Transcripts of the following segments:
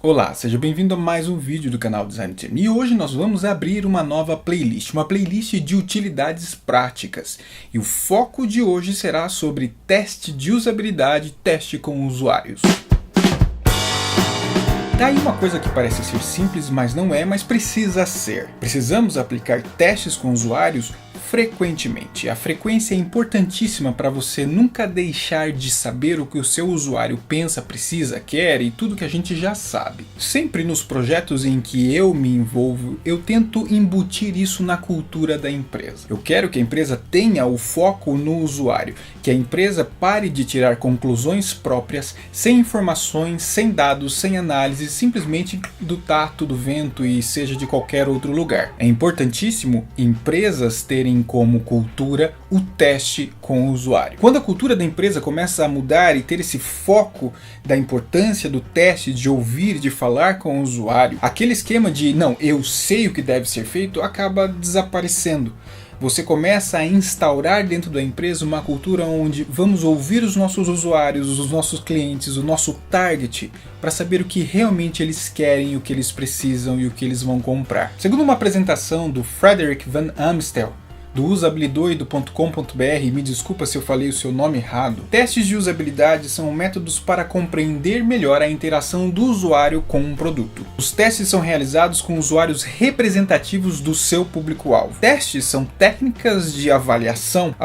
Olá, seja bem-vindo a mais um vídeo do canal Design Team. E hoje nós vamos abrir uma nova playlist, uma playlist de utilidades práticas. E o foco de hoje será sobre teste de usabilidade, teste com usuários. Tá aí uma coisa que parece ser simples, mas não é, mas precisa ser. Precisamos aplicar testes com usuários frequentemente. A frequência é importantíssima para você nunca deixar de saber o que o seu usuário pensa, precisa, quer e tudo que a gente já sabe. Sempre nos projetos em que eu me envolvo, eu tento embutir isso na cultura da empresa. Eu quero que a empresa tenha o foco no usuário, que a empresa pare de tirar conclusões próprias, sem informações, sem dados, sem análise, simplesmente do tato, do vento e seja de qualquer outro lugar. É importantíssimo empresas terem como cultura o teste com o usuário. Quando a cultura da empresa começa a mudar e ter esse foco da importância do teste, de ouvir, de falar com o usuário, aquele esquema de não, eu sei o que deve ser feito acaba desaparecendo. Você começa a instaurar dentro da empresa uma cultura onde vamos ouvir os nossos usuários, os nossos clientes, o nosso target, para saber o que realmente eles querem, o que eles precisam e o que eles vão comprar. Segundo uma apresentação do Frederick Van Amstel, do usabilidoido.com.br, me desculpa se eu falei o seu nome errado, testes de usabilidade são métodos para compreender melhor a interação do usuário com um produto. Os testes são realizados com usuários representativos do seu público-alvo. Testes são técnicas de avaliação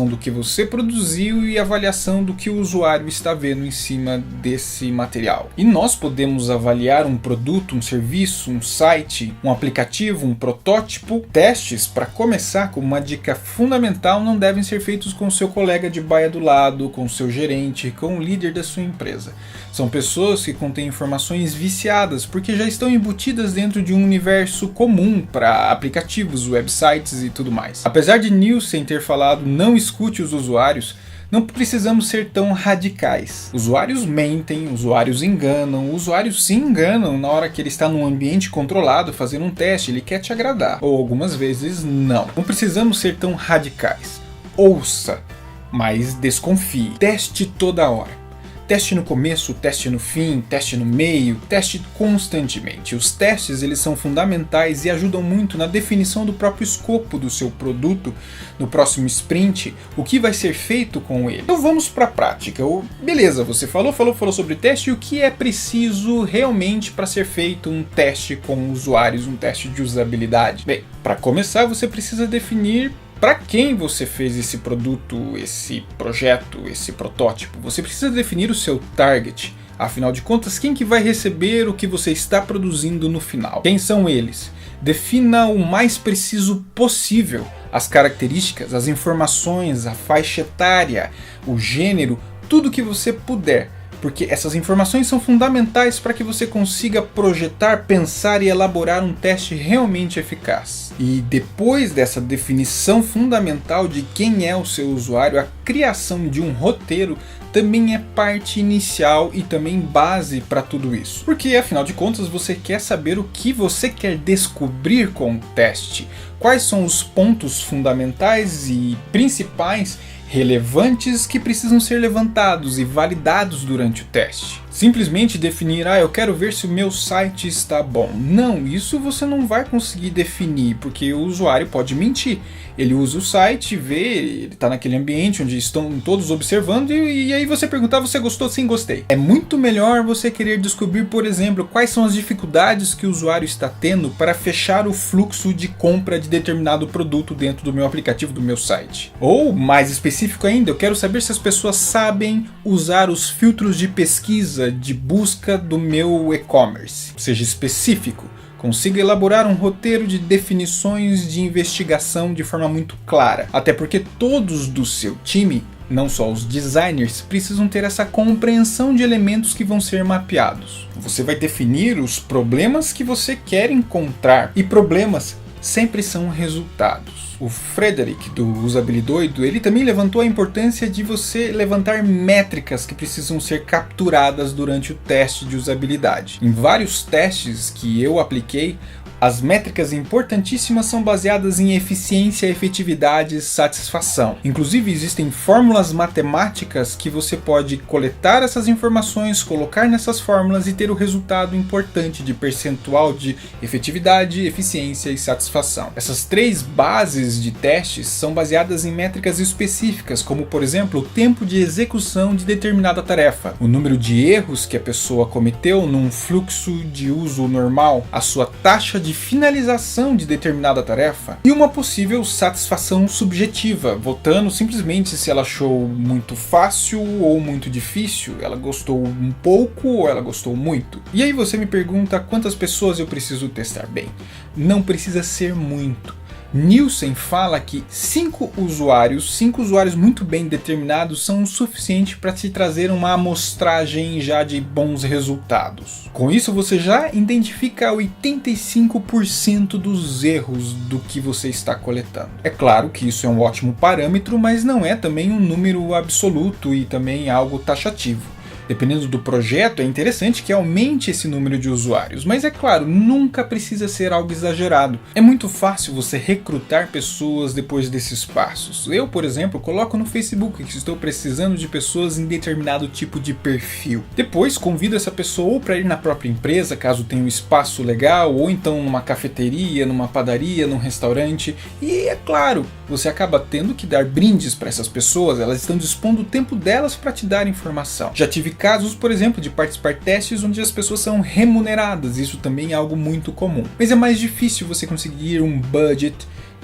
do que você produziu e avaliação do que o usuário está vendo em cima desse material. E nós podemos avaliar um produto, um serviço, um site, um aplicativo, um protótipo. Testes, para começar, como uma dica fundamental, não devem ser feitos com o seu colega de baia do lado, com o seu gerente, com o líder da sua empresa. São pessoas que contêm informações viciadas porque já estão embutidas dentro de um universo comum para aplicativos, websites e tudo mais. Apesar de Nielsen ter falado não escute os usuários, não precisamos ser tão radicais. Usuários mentem, usuários enganam, usuários se enganam na hora que ele está num ambiente controlado fazendo um teste, ele quer te agradar. Ou algumas vezes não. Não precisamos ser tão radicais. Ouça, mas desconfie. Teste toda hora. Teste no começo, teste no fim, teste no meio, teste constantemente. Os testes eles são fundamentais e ajudam muito na definição do próprio escopo do seu produto, no próximo sprint, o que vai ser feito com ele. Então vamos para a prática. Beleza, você falou sobre teste e o que é preciso realmente para ser feito um teste com usuários, um teste de usabilidade? Bem, para começar você precisa definir para quem você fez esse produto, esse projeto, esse protótipo. Você precisa definir o seu target. Afinal de contas, quem que vai receber o que você está produzindo no final? Quem são eles? Defina o mais preciso possível as características, as informações, a faixa etária, o gênero, tudo que você puder. Porque essas informações são fundamentais para que você consiga projetar, pensar e elaborar um teste realmente eficaz. E depois dessa definição fundamental de quem é o seu usuário, a criação de um roteiro também é parte inicial e também base para tudo isso. Porque afinal de contas você quer saber o que você quer descobrir com o teste. Quais são os pontos fundamentais e principais relevantes que precisam ser levantados e validados durante o teste. Simplesmente definir, eu quero ver se o meu site está bom. Não, isso você não vai conseguir definir, porque o usuário pode mentir. Ele usa o site, vê, ele está naquele ambiente onde estão todos observando e aí você perguntar, você gostou? Sim, gostei. É muito melhor você querer descobrir, por exemplo, quais são as dificuldades que o usuário está tendo para fechar o fluxo de compra de determinado produto dentro do meu aplicativo, do meu site. Ou, mais específico ainda, eu quero saber se as pessoas sabem usar os filtros de pesquisa, de busca do meu e-commerce. Seja específico. Consiga elaborar um roteiro de definições de investigação de forma muito clara. Até porque todos do seu time, não só os designers, precisam ter essa compreensão de elementos que vão ser mapeados. Você vai definir os problemas que você quer encontrar. E problemas sempre são resultados. O Frederick, do Usabilidoido, ele também levantou a importância de você levantar métricas que precisam ser capturadas durante o teste de usabilidade. Em vários testes que eu apliquei, As métricas importantíssimas são baseadas em eficiência, efetividade e satisfação. Inclusive existem fórmulas matemáticas que você pode coletar essas informações, colocar nessas fórmulas e ter o resultado importante de percentual de efetividade, eficiência e satisfação. Essas três bases de testes são baseadas em métricas específicas, como por exemplo o tempo de execução de determinada tarefa, o número de erros que a pessoa cometeu num fluxo de uso normal, a sua taxa de finalização de determinada tarefa e uma possível satisfação subjetiva, votando simplesmente se ela achou muito fácil ou muito difícil, ela gostou um pouco ou ela gostou muito. E aí você me pergunta quantas pessoas eu preciso testar? Bem, não precisa ser muito. Nielsen fala que 5 usuários muito bem determinados são o suficiente para te trazer uma amostragem já de bons resultados. Com isso você já identifica 85% dos erros do que você está coletando. É claro que isso é um ótimo parâmetro, mas não é também um número absoluto e também algo taxativo. Dependendo do projeto, é interessante que aumente esse número de usuários, mas é claro, nunca precisa ser algo exagerado. É muito fácil você recrutar pessoas depois desses passos. Eu, por exemplo, coloco no Facebook que estou precisando de pessoas em determinado tipo de perfil. Depois convido essa pessoa ou para ir na própria empresa, caso tenha um espaço legal, ou então numa cafeteria, numa padaria, num restaurante. E é claro, você acaba tendo que dar brindes para essas pessoas, elas estão dispondo o tempo delas para te dar informação. Já tive casos, por exemplo, de participar de testes onde as pessoas são remuneradas, isso também é algo muito comum. Mas é mais difícil você conseguir um budget,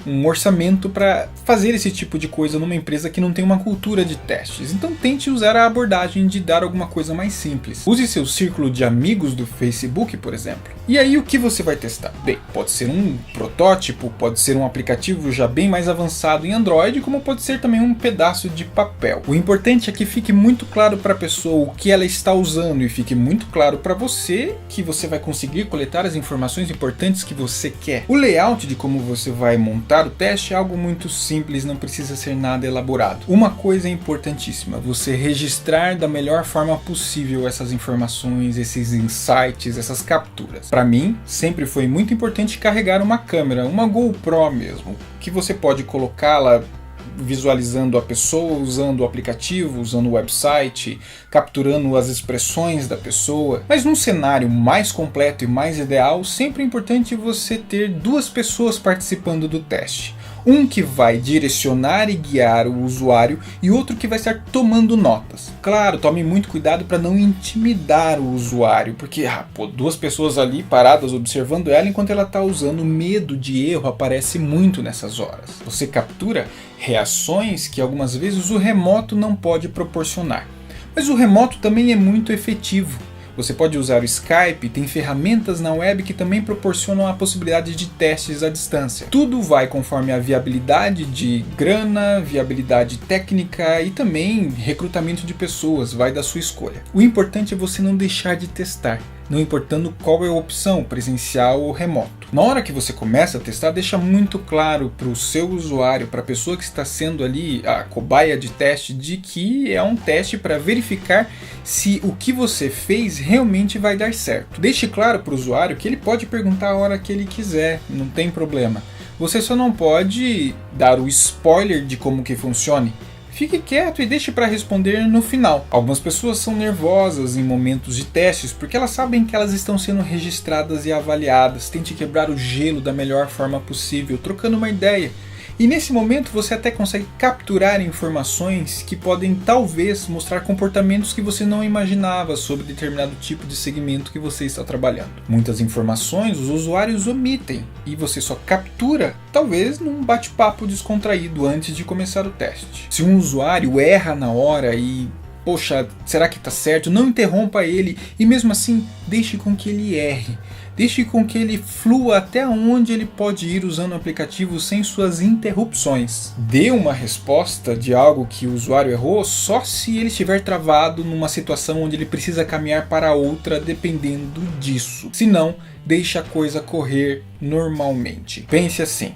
um orçamento para fazer esse tipo de coisa numa empresa que não tem uma cultura de testes. Então tente usar a abordagem de dar alguma coisa mais simples. Use seu círculo de amigos do Facebook, por exemplo. E aí o que você vai testar? Bem, pode ser um protótipo, pode ser um aplicativo já bem mais avançado em Android, como pode ser também um pedaço de papel. O importante é que fique muito claro para a pessoa o que ela está usando e fique muito claro para você que você vai conseguir coletar as informações importantes que você quer. O layout de como você vai montar o teste é algo muito simples, não precisa ser nada elaborado. Uma coisa é importantíssima, você registrar da melhor forma possível essas informações, esses insights, essas capturas. Para mim, sempre foi muito importante carregar uma câmera, uma GoPro mesmo, que você pode colocá-la visualizando a pessoa, usando o aplicativo, usando o website, capturando as expressões da pessoa. Mas num cenário mais completo e mais ideal, sempre é importante você ter 2 pessoas participando do teste. Um que vai direcionar e guiar o usuário e outro que vai estar tomando notas. Claro, tome muito cuidado para não intimidar o usuário, porque 2 pessoas ali paradas observando ela enquanto ela está usando, o medo de erro aparece muito nessas horas. Você captura reações que algumas vezes o remoto não pode proporcionar. Mas o remoto também é muito efetivo. Você pode usar o Skype, tem ferramentas na web que também proporcionam a possibilidade de testes à distância. Tudo vai conforme a viabilidade de grana, viabilidade técnica e também recrutamento de pessoas, vai da sua escolha. O importante é você não deixar de testar, não importando qual é a opção, presencial ou remoto. Na hora que você começa a testar, deixa muito claro para o seu usuário, para a pessoa que está sendo ali a cobaia de teste, de que é um teste para verificar se o que você fez realmente vai dar certo. Deixe claro para o usuário que ele pode perguntar a hora que ele quiser, não tem problema. Você só não pode dar o spoiler de como que funcione. Fique quieto e deixe para responder no final. Algumas pessoas são nervosas em momentos de testes porque elas sabem que elas estão sendo registradas e avaliadas. Tente quebrar o gelo da melhor forma possível, trocando uma ideia. E nesse momento você até consegue capturar informações que podem talvez mostrar comportamentos que você não imaginava sobre determinado tipo de segmento que você está trabalhando. Muitas informações os usuários omitem e você só captura talvez num bate-papo descontraído antes de começar o teste. Se um usuário erra na hora e poxa, será que está certo? Não interrompa ele e mesmo assim deixe com que ele erre. Deixe com que ele flua até onde ele pode ir usando o aplicativo sem suas interrupções. Dê uma resposta de algo que o usuário errou só se ele estiver travado numa situação onde ele precisa caminhar para outra dependendo disso. Se não, deixe a coisa correr normalmente. Pense assim,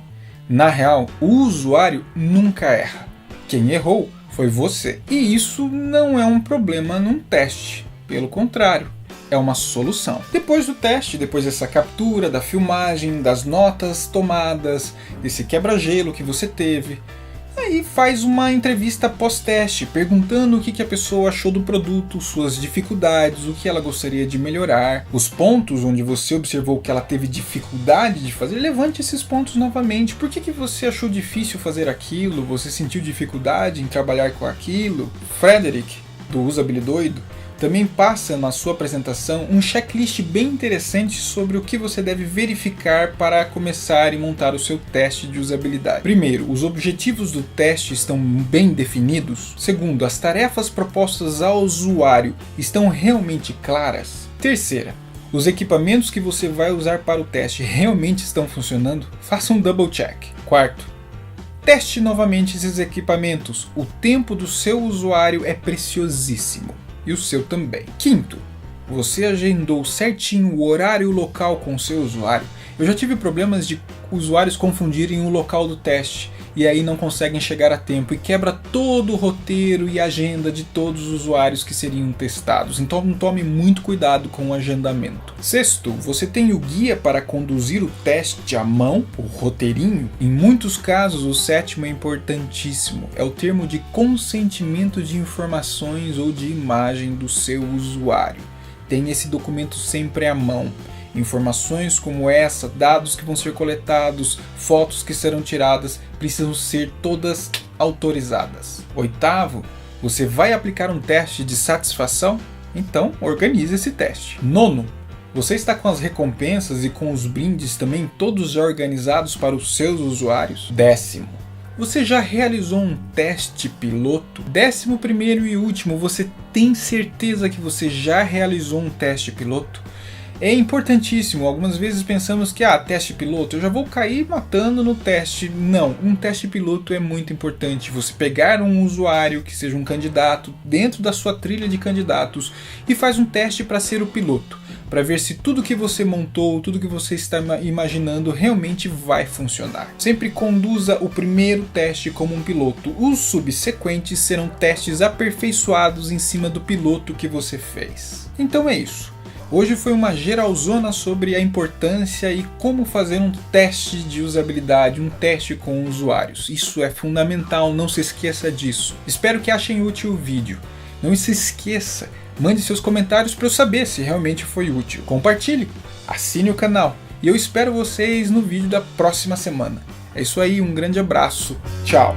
na real, o usuário nunca erra. Quem errou foi você. E isso não é um problema num teste, pelo contrário. é uma solução. Depois do teste, depois dessa captura, da filmagem, das notas tomadas, desse quebra-gelo que você teve, aí faz uma entrevista pós-teste, perguntando o que a pessoa achou do produto, suas dificuldades, o que ela gostaria de melhorar, os pontos onde você observou que ela teve dificuldade de fazer, levante esses pontos novamente. Por que você achou difícil fazer aquilo? Você sentiu dificuldade em trabalhar com aquilo? Frederick, do Usabilidoido, também passa na sua apresentação um checklist bem interessante sobre o que você deve verificar para começar e montar o seu teste de usabilidade. Primeiro, os objetivos do teste estão bem definidos. Segundo, as tarefas propostas ao usuário estão realmente claras. Terceira, os equipamentos que você vai usar para o teste realmente estão funcionando? Faça um double check. Quarto, teste novamente esses equipamentos. O tempo do seu usuário é preciosíssimo. E o seu também. Quinto, você agendou certinho o horário e o local com o seu usuário? Eu já tive problemas de usuários confundirem o local do teste e aí não conseguem chegar a tempo e quebra todo o roteiro e agenda de todos os usuários que seriam testados. Então tome muito cuidado com o agendamento. Sexto, você tem o guia para conduzir o teste à mão, o roteirinho? Em muitos casos, o sétimo é importantíssimo. É o termo de consentimento de informações ou de imagem do seu usuário. Tenha esse documento sempre à mão. Informações como essa, dados que vão ser coletados, fotos que serão tiradas, precisam ser todas autorizadas. Oitavo, você vai aplicar um teste de satisfação? Então, organize esse teste. Nono, você está com as recompensas e com os brindes também todos já organizados para os seus usuários? Décimo, você já realizou um teste piloto? 11º e último, você tem certeza que você já realizou um teste piloto? É importantíssimo. Algumas vezes pensamos que teste piloto, eu já vou cair matando no teste. Não, um teste piloto é muito importante. Você pegar um usuário que seja um candidato dentro da sua trilha de candidatos e faz um teste para ser o piloto, para ver se tudo que você montou, tudo que você está imaginando realmente vai funcionar. Sempre conduza o primeiro teste como um piloto. Os subsequentes serão testes aperfeiçoados em cima do piloto que você fez. Então é isso. Hoje foi uma geralzona sobre a importância e como fazer um teste de usabilidade, um teste com usuários. Isso é fundamental, não se esqueça disso. Espero que achem útil o vídeo. Não se esqueça, mande seus comentários para eu saber se realmente foi útil. Compartilhe, assine o canal e eu espero vocês no vídeo da próxima semana. É isso aí, um grande abraço, tchau!